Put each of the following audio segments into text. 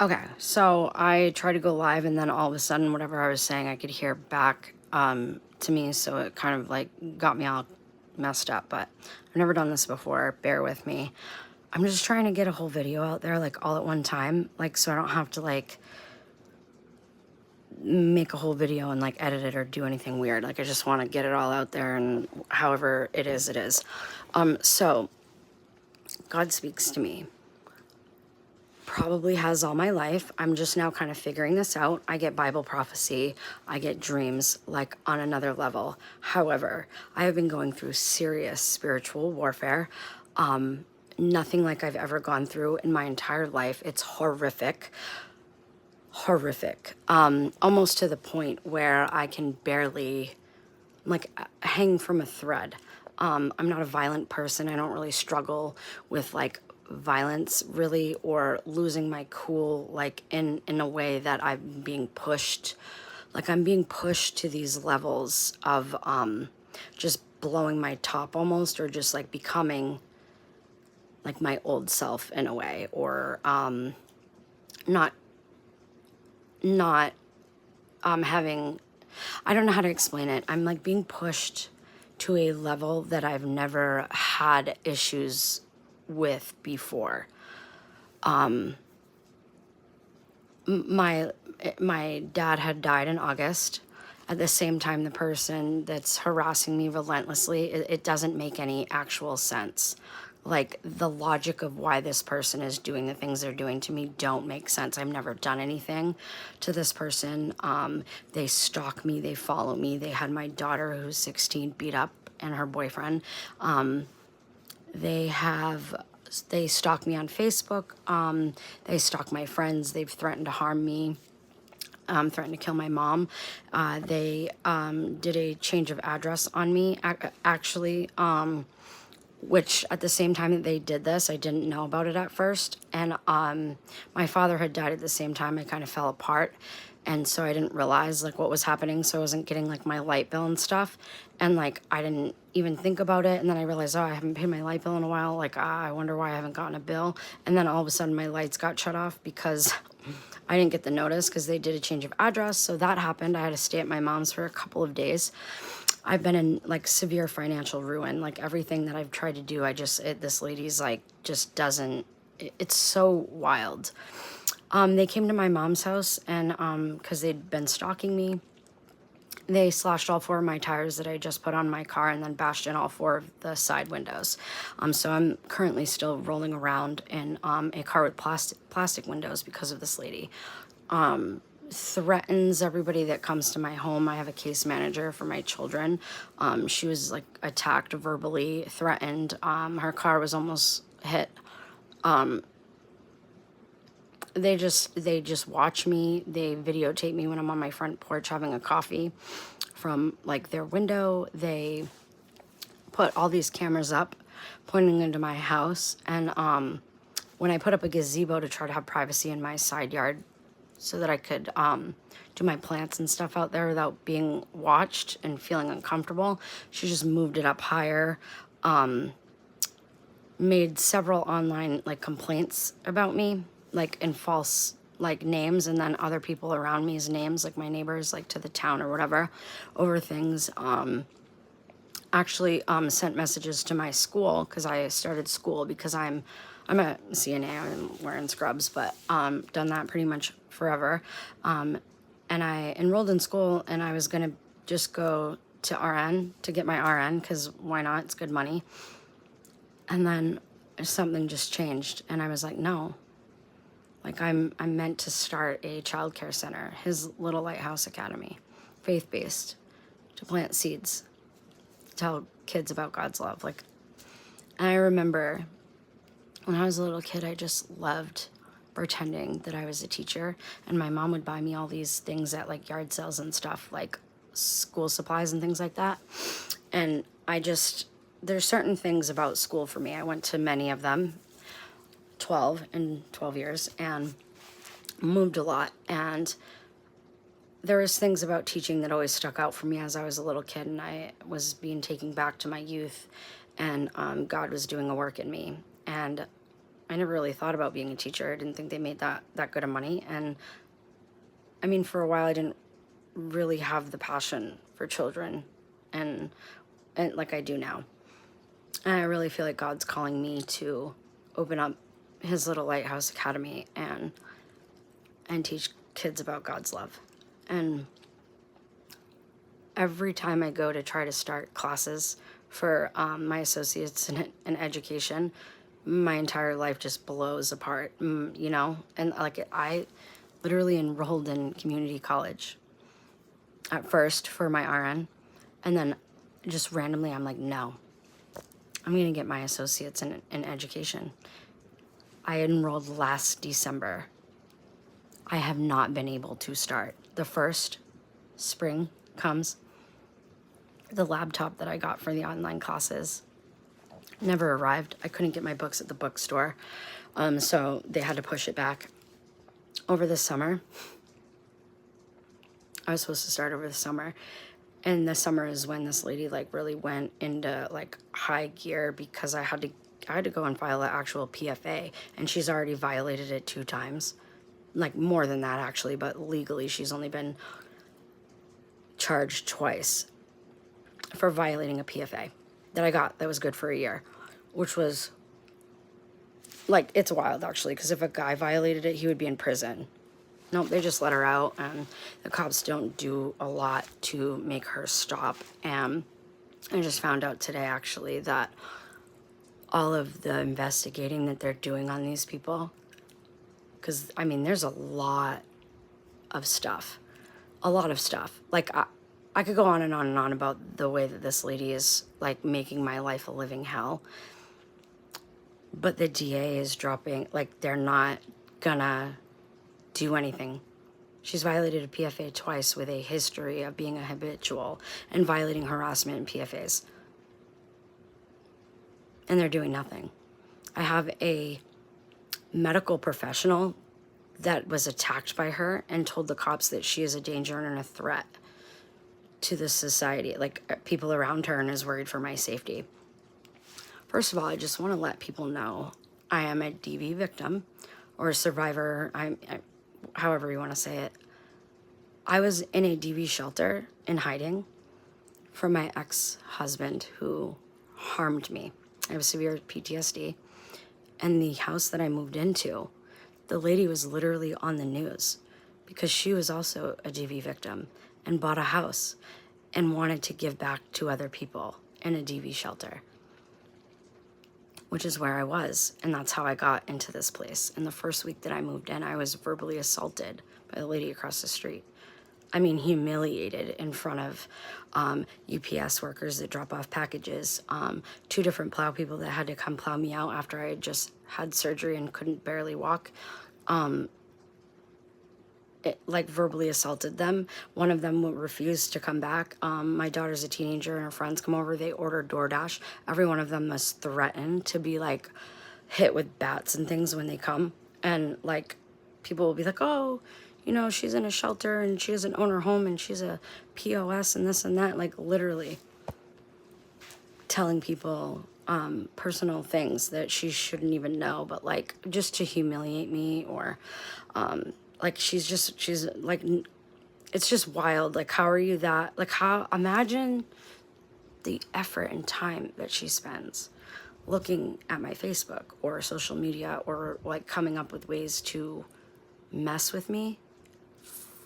Okay, so I tried to go live, and then all of a sudden, whatever I was saying, I could hear back to me. So it kind of like got me all messed up. But I've never done this before. Bear with me. I'm just trying to get a whole video out there, like all at one time, like so I don't have to like make a whole video and like edit it or do anything weird. Like I just want to get it all out there, and however it is, it is. So God speaks to me. Probably has all my life. I'm just now kind of figuring this out. I get Bible prophecy, I get dreams like on another level. However, I have been going through serious spiritual warfare. Nothing like I've ever gone through in my entire life. It's horrific. Horrific. Almost to the point where I can barely like hang from a thread. I'm not a violent person. I don't really struggle with like violence really, or losing my cool like in a way that I'm being pushed. Like I'm being pushed to these levels of just blowing my top almost, or just like becoming like my old self in a way, or not not having, I don't know how to explain it. I'm like being pushed to a level that I've never had issues with before. My my dad had died in August. At the same time, the person that's harassing me relentlessly, it doesn't make any actual sense. Like the logic of why this person is doing the things they're doing to me don't make sense. I've never done anything to this person. They stalk me, they follow me. They had my daughter who's 16 beat up, and her boyfriend. They have they stalk me on Facebook. They stalk my friends. They've threatened to harm me. Threatened to kill my mom. They did a change of address on me, actually, which at the same time that they did this, I didn't know about it at first. And my father had died at the same time. I kind of fell apart. And so I didn't realize like what was happening. So I wasn't getting like my light bill and stuff. And like I didn't even think about it. And then I realized, oh, I haven't paid my light bill in a while. Like, I wonder why I haven't gotten a bill. And then all of a sudden my lights got shut off because I didn't get the notice because they did a change of address. So that happened. I had to stay at my mom's for a couple of days. I've been in like severe financial ruin. Like everything that I've tried to do, this lady's like just doesn't, it's so wild. They came to my mom's house, and because they'd been stalking me, they slashed all four of my tires that I just put on my car, and then bashed in all four of the side windows. So I'm currently still rolling around in a car with plastic windows because of this lady. Threatens everybody that comes to my home. I have a case manager for my children. She was like attacked verbally, threatened. Her car was almost hit. They just watch me. They videotape me when I'm on my front porch having a coffee from like their window. They put all these cameras up pointing into my house. And when I put up a gazebo to try to have privacy in my side yard so that I could do my plants and stuff out there without being watched and feeling uncomfortable, she just moved it up higher. Made several online like complaints about me, like in false like names, and then other people around me's names, like my neighbors, like to the town or whatever, over things. Actually sent messages to my school, because I started school because I'm a CNA. I'm wearing scrubs, but done that pretty much forever. And I enrolled in school, and I was gonna just go to RN to get my RN, because why not? It's good money. And then something just changed, and I was like, no. Like I'm meant to start a childcare center, his Little Lighthouse Academy, faith-based, to plant seeds, to tell kids about God's love. Like, and I remember when I was a little kid, I just loved pretending that I was a teacher, and my mom would buy me all these things at like yard sales and stuff, like school supplies and things like that. And there's certain things about school for me. I went to many of them, 12 years, and moved a lot. And there was things about teaching that always stuck out for me as I was a little kid, and I was being taken back to my youth, and God was doing a work in me. And I never really thought about being a teacher. I didn't think they made that good of money. And I mean, for a while, I didn't really have the passion for children and like I do now. And I really feel like God's calling me to open up his little lighthouse academy and teach kids about God's love. And every time I go to try to start classes for my associates in education, my entire life just blows apart, you know? And like I literally enrolled in community college at first for my RN. And then just randomly, I'm like, no, I'm going to get my associates in education. I enrolled last December. I have not been able to start. The first spring comes, the laptop that I got for the online classes never arrived. I couldn't get my books at the bookstore, so they had to push it back. Over the summer, I was supposed to start over the summer, and the summer is when this lady like really went into like high gear because I had to go and file an actual PFA, and she's already violated it 2 times. Like more than that actually, but legally she's only been charged twice for violating a PFA that I got that was good for a year, which was like, it's wild actually, because if a guy violated it, he would be in prison. Nope, they just let her out, and the cops don't do a lot to make her stop. And I just found out today actually that all of the investigating that they're doing on these people, because I mean, there's a lot of stuff. Like I could go on and on and on about the way that this lady is like making my life a living hell. But the DA is dropping, like they're not gonna do anything. She's violated a PFA twice with a history of being a habitual and violating harassment in PFAs. And they're doing nothing. I have a medical professional that was attacked by her and told the cops that she is a danger and a threat to the society, like people around her, and is worried for my safety. First of all, I just want to let people know I am a DV victim or a survivor, however you want to say it. I was in a DV shelter in hiding from my ex-husband who harmed me. I have severe PTSD. And the house that I moved into, the lady was literally on the news because she was also a DV victim and bought a house and wanted to give back to other people in a DV shelter, which is where I was. And that's how I got into this place. And the first week that I moved in, I was verbally assaulted by the lady across the street. I mean, humiliated in front of UPS workers that drop off packages, 2 different plow people that had to come plow me out after I had just had surgery and couldn't barely walk. Like verbally assaulted them. One of them refused to come back. My daughter's a teenager and her friends come over. They ordered DoorDash. Every one of them was threatened to be like hit with bats and things when they come. And like people will be like, oh, you know, she's in a shelter and she doesn't own her home and she's a POS and this and that. Like literally telling people personal things that she shouldn't even know, but like just to humiliate me, or like she's like, it's just wild. Like, how are you that, like, how, imagine the effort and time that she spends looking at my Facebook or social media, or like coming up with ways to mess with me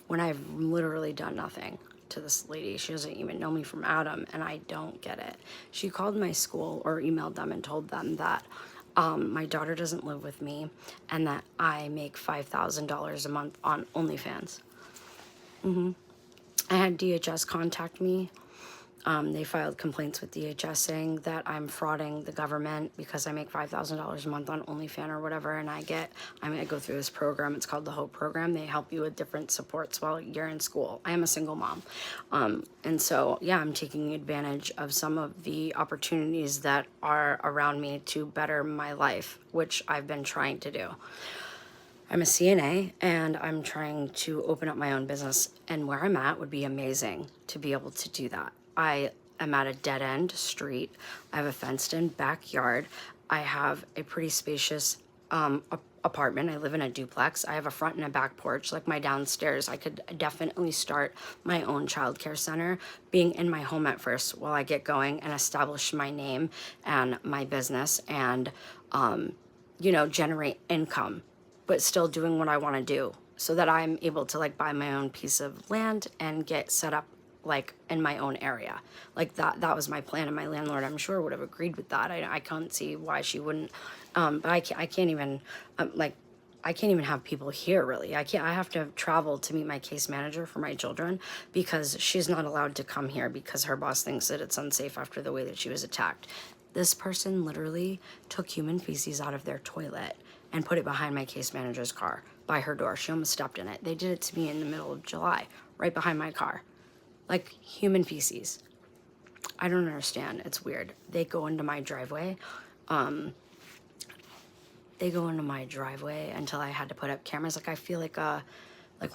when I've literally done nothing to this lady. She doesn't even know me from Adam, and I don't get it. She called my school or emailed them and told them that my daughter doesn't live with me and that I make $5,000 a month on OnlyFans. I had DHS contact me. They filed complaints with DHS saying that I'm frauding the government because I make $5,000 a month on OnlyFans or whatever, and I go through this program. It's called the HOPE program. They help you with different supports while you're in school. I am a single mom. And so, yeah, I'm taking advantage of some of the opportunities that are around me to better my life, which I've been trying to do. I'm a CNA and I'm trying to open up my own business, and where I'm at would be amazing to be able to do that. I am at a dead-end street. I have a fenced-in backyard. I have a pretty spacious apartment. I live in a duplex. I have a front and a back porch. Like my downstairs, I could definitely start my own childcare center being in my home at first while I get going and establish my name and my business and, you know, generate income, but still doing what I want to do so that I'm able to like buy my own piece of land and get set up like in my own area. Like that was my plan, and my landlord, I'm sure, would have agreed with that. I can't see why she wouldn't. But I can't even like I can't even have people here really. I have to travel to meet my case manager for my children because she's not allowed to come here because her boss thinks that it's unsafe after the way that she was attacked. This person literally took human feces out of their toilet and put it behind my case manager's car by her door. She almost stepped in it. They did it to me in the middle of July, right behind my car. Like human feces. I don't understand. It's weird. They go into my driveway. They go into my driveway until I had to put up cameras. Like I feel like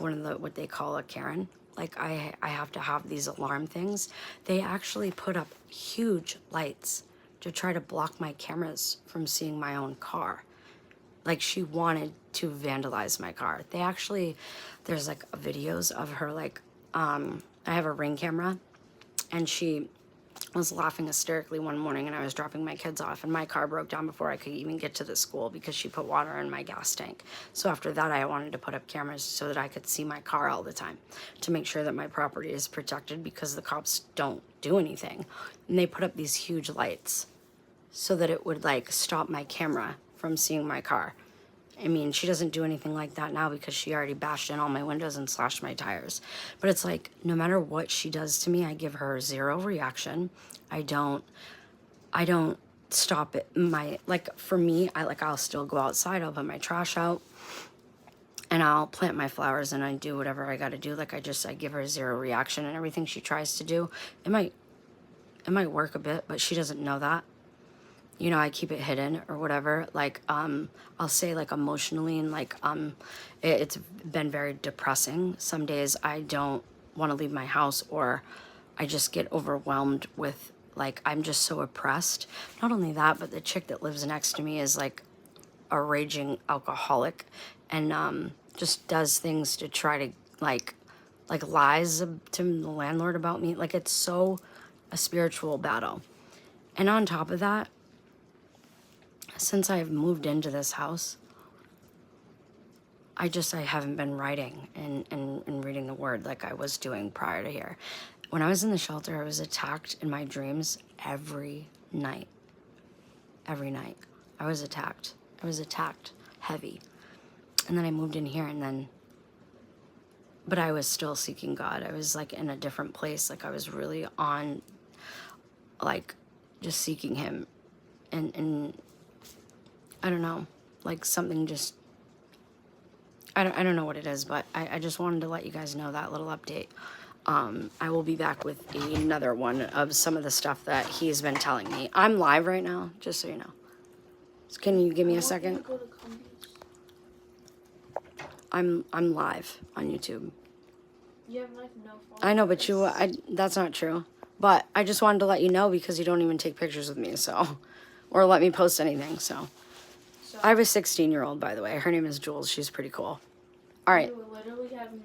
one of the what they call a Karen. Like I have to have these alarm things. They actually put up huge lights to try to block my cameras from seeing my own car. Like she wanted to vandalize my car. They actually, there's like videos of her like, I have a Ring camera, and she was laughing hysterically one morning, and I was dropping my kids off, and my car broke down before I could even get to the school because she put water in my gas tank. So after that, I wanted to put up cameras so that I could see my car all the time to make sure that my property is protected because the cops don't do anything. And they put up these huge lights so that it would like stop my camera from seeing my car. I mean, she doesn't do anything like that now because she already bashed in all my windows and slashed my tires. But it's like, no matter what she does to me, I give her zero reaction. I don't stop it. Like for me, I'll still go outside. I'll put my trash out and I'll plant my flowers and I do whatever I got to do. Like I give her zero reaction, and everything she tries to do, it might work a bit, but she doesn't know that. You know, I keep it hidden or whatever. Like, I'll say like emotionally and like, it's been very depressing. Some days I don't want to leave my house, or I just get overwhelmed with like, I'm just so oppressed. Not only that, but the chick that lives next to me is like a raging alcoholic and, just does things to try to like lies to the landlord about me. Like it's so a spiritual battle. And on top of that, since I've moved into this house, I haven't been writing and reading the word like I was doing prior to here. When I was in the shelter, I was attacked in my dreams every night. Every night. I was attacked heavy. And then I moved in here but I was still seeking God. I was like in a different place. Like I was really on, like just seeking him and I don't know, like something just, I don't know what it is, but I just wanted to let you guys know that little update. I will be back with another one of some of the stuff that he's been telling me. I'm live right now, just so you know. So can you give me a second? I'm live on YouTube. You have like no phone. I know, but that's not true. But I just wanted to let you know because you don't even take pictures with me, so, or let me post anything, so. I have a 16-year-old, by the way. Her name is Jules. She's pretty cool. All right. You were literally having